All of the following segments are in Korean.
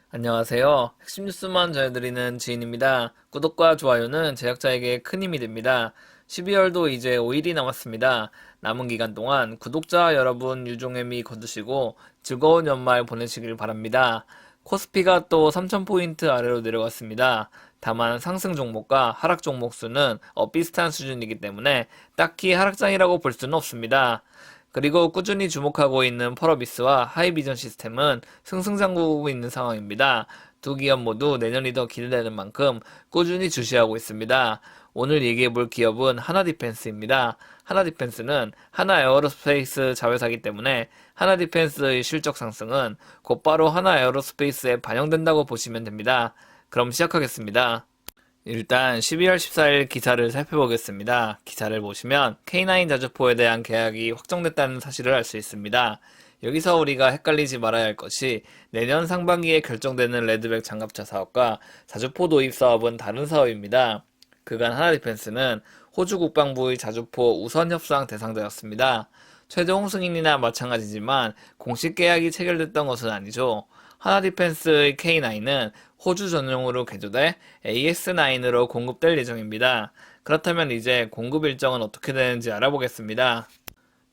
안녕하세요. 핵심 뉴스만 전해드리는 지인입니다. 구독과 좋아요는 제작자에게 큰 힘이 됩니다. 12월도 이제 5일이 남았습니다. 남은 기간 동안 구독자 여러분 유종의미 거두시고 즐거운 연말 보내시길 바랍니다. 코스피가 또 3,000포인트 아래로 내려갔습니다. 다만 상승 종목과 하락 종목 수는 비슷한 수준이기 때문에 딱히 하락장이라고 볼 수는 없습니다. 그리고 꾸준히 주목하고 있는 펄어비스와 하이비전 시스템은 승승장구하고 있는 상황입니다. 두 기업 모두 내년이 더 기대되는 만큼 꾸준히 주시하고 있습니다. 오늘 얘기해볼 기업은 하나디펜스입니다. 하나디펜스는 하나에어로스페이스 자회사이기 때문에 하나디펜스의 실적 상승은 곧바로 하나에어로스페이스에 반영된다고 보시면 됩니다. 그럼 시작하겠습니다. 일단 12월 14일 기사를 살펴보겠습니다. 기사를 보시면 K9 자주포에 대한 계약이 확정됐다는 사실을 알 수 있습니다. 여기서 우리가 헷갈리지 말아야 할 것이 내년 상반기에 결정되는 레드백 장갑차 사업과 자주포 도입 사업은 다른 사업입니다. 그간 하나디펜스는 호주 국방부의 자주포 우선 협상 대상자였습니다. 최종 승인이나 마찬가지지만 공식 계약이 체결됐던 것은 아니죠. 하나디펜스의 K9은 호주 전용으로 개조돼 AS9으로 공급될 예정입니다. 그렇다면 이제 공급 일정은 어떻게 되는지 알아보겠습니다.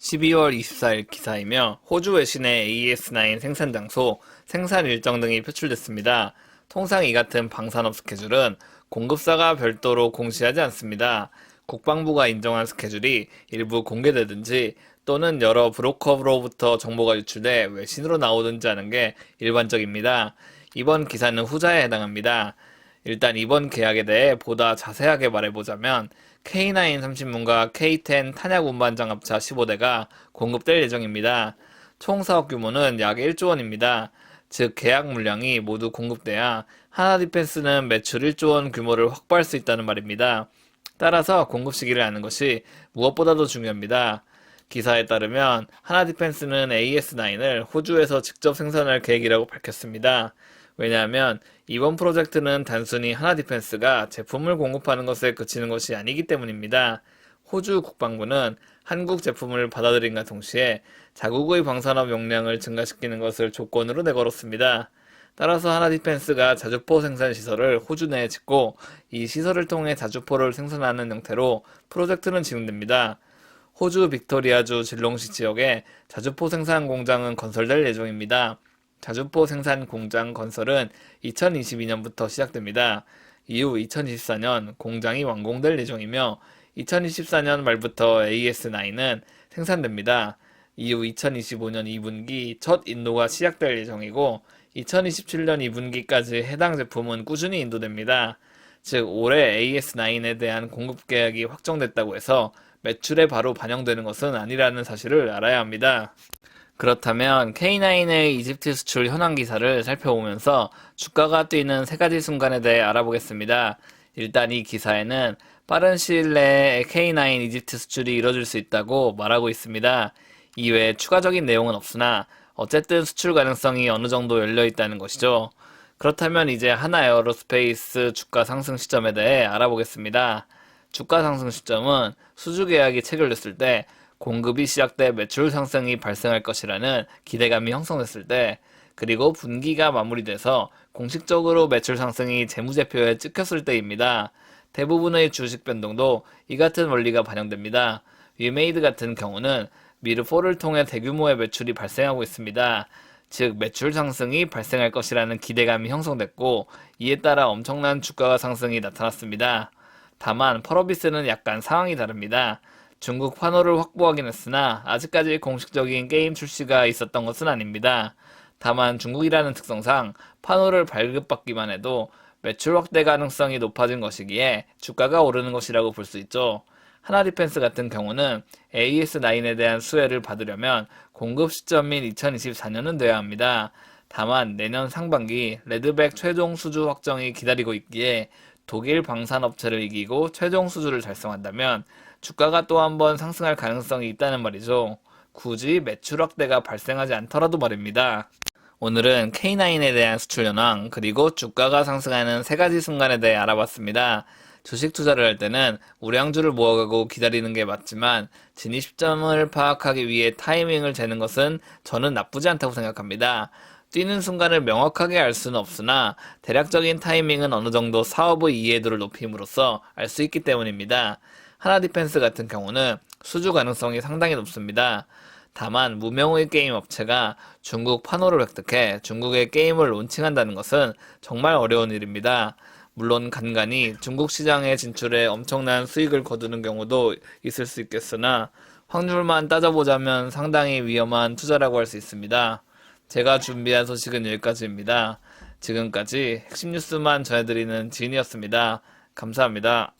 12월 24일 기사이며 호주 외신의 AS9 생산 장소, 생산 일정 등이 표출됐습니다. 통상 이 같은 방산업 스케줄은 공급사가 별도로 공시하지 않습니다. 국방부가 인정한 스케줄이 일부 공개되든지 또는 여러 브로커로부터 정보가 유출돼 외신으로 나오든지 하는 게 일반적입니다. 이번 기사는 후자에 해당합니다. 일단 이번 계약에 대해 보다 자세하게 말해보자면 K9 30문과 K10 탄약 운반 장갑차 15대가 공급될 예정입니다. 총 사업 규모는 약 1조 원입니다. 즉 계약 물량이 모두 공급돼야 하나디펜스는 매출 1조 원 규모를 확보할 수 있다는 말입니다. 따라서 공급 시기를 아는 것이 무엇보다도 중요합니다. 기사에 따르면 하나디펜스는 AS9을 호주에서 직접 생산할 계획이라고 밝혔습니다. 왜냐하면 이번 프로젝트는 단순히 하나디펜스가 제품을 공급하는 것에 그치는 것이 아니기 때문입니다. 호주 국방부는 한국 제품을 받아들임과 동시에 자국의 방산업 용량을 증가시키는 것을 조건으로 내걸었습니다. 따라서 하나디펜스가 자주포 생산 시설을 호주 내에 짓고 이 시설을 통해 자주포를 생산하는 형태로 프로젝트는 진행됩니다. 호주 빅토리아주 질롱시 지역에 자주포 생산 공장은 건설될 예정입니다. 자주포 생산 공장 건설은 2022년부터 시작됩니다. 이후 2024년 공장이 완공될 예정이며 2024년 말부터 AS9은 생산됩니다. 이후 2025년 2분기 첫 인도가 시작될 예정이고 2027년 2분기까지 해당 제품은 꾸준히 인도됩니다. 즉 올해 AS9에 대한 공급 계약이 확정됐다고 해서 매출에 바로 반영되는 것은 아니라는 사실을 알아야 합니다. 그렇다면 K9의 이집트 수출 현황 기사를 살펴보면서 주가가 뛰는 세 가지 순간에 대해 알아보겠습니다. 일단 이 기사에는 빠른 시일 내에 K9 이집트 수출이 이뤄질 수 있다고 말하고 있습니다. 이외에 추가적인 내용은 없으나 어쨌든 수출 가능성이 어느 정도 열려 있다는 것이죠. 그렇다면 이제 하나에어로스페이스 주가 상승 시점에 대해 알아보겠습니다. 주가 상승 시점은 수주 계약이 체결됐을 때 공급이 시작돼 매출 상승이 발생할 것이라는 기대감이 형성됐을 때 그리고 분기가 마무리돼서 공식적으로 매출 상승이 재무제표에 찍혔을 때입니다. 대부분의 주식 변동도 이 같은 원리가 반영됩니다. 위메이드 같은 경우는 미르4를 통해 대규모의 매출이 발생하고 있습니다. 즉 매출 상승이 발생할 것이라는 기대감이 형성됐고 이에 따라 엄청난 주가 상승이 나타났습니다. 다만 펄어비스는 약간 상황이 다릅니다. 중국 판호를 확보하긴 했으나 아직까지 공식적인 게임 출시가 있었던 것은 아닙니다. 다만 중국이라는 특성상 판호를 발급받기만 해도 매출 확대 가능성이 높아진 것이기에 주가가 오르는 것이라고 볼 수 있죠. 하나디펜스 같은 경우는 AS9에 대한 수혜를 받으려면 공급 시점인 2024년은 돼야 합니다. 다만 내년 상반기 레드백 최종 수주 확정이 기다리고 있기에 독일 방산업체를 이기고 최종 수주를 달성한다면 주가가 또 한 번 상승할 가능성이 있다는 말이죠. 굳이 매출 확대가 발생하지 않더라도 말입니다. 오늘은 K9에 대한 수출 현황 그리고 주가가 상승하는 세 가지 순간에 대해 알아봤습니다. 주식 투자를 할 때는 우량주를 모아가고 기다리는 게 맞지만 진입 시점을 파악하기 위해 타이밍을 재는 것은 저는 나쁘지 않다고 생각합니다. 뛰는 순간을 명확하게 알 수는 없으나 대략적인 타이밍은 어느 정도 사업의 이해도를 높임으로써 알 수 있기 때문입니다. 하나 디펜스 같은 경우는 수주 가능성이 상당히 높습니다. 다만 무명의 게임 업체가 중국 판호를 획득해 중국에 게임을 론칭한다는 것은 정말 어려운 일입니다. 물론 간간히 중국 시장에 진출해 엄청난 수익을 거두는 경우도 있을 수 있겠으나 확률만 따져보자면 상당히 위험한 투자라고 할 수 있습니다. 제가 준비한 소식은 여기까지입니다. 지금까지 핵심 뉴스만 전해드리는 지인이었습니다. 감사합니다.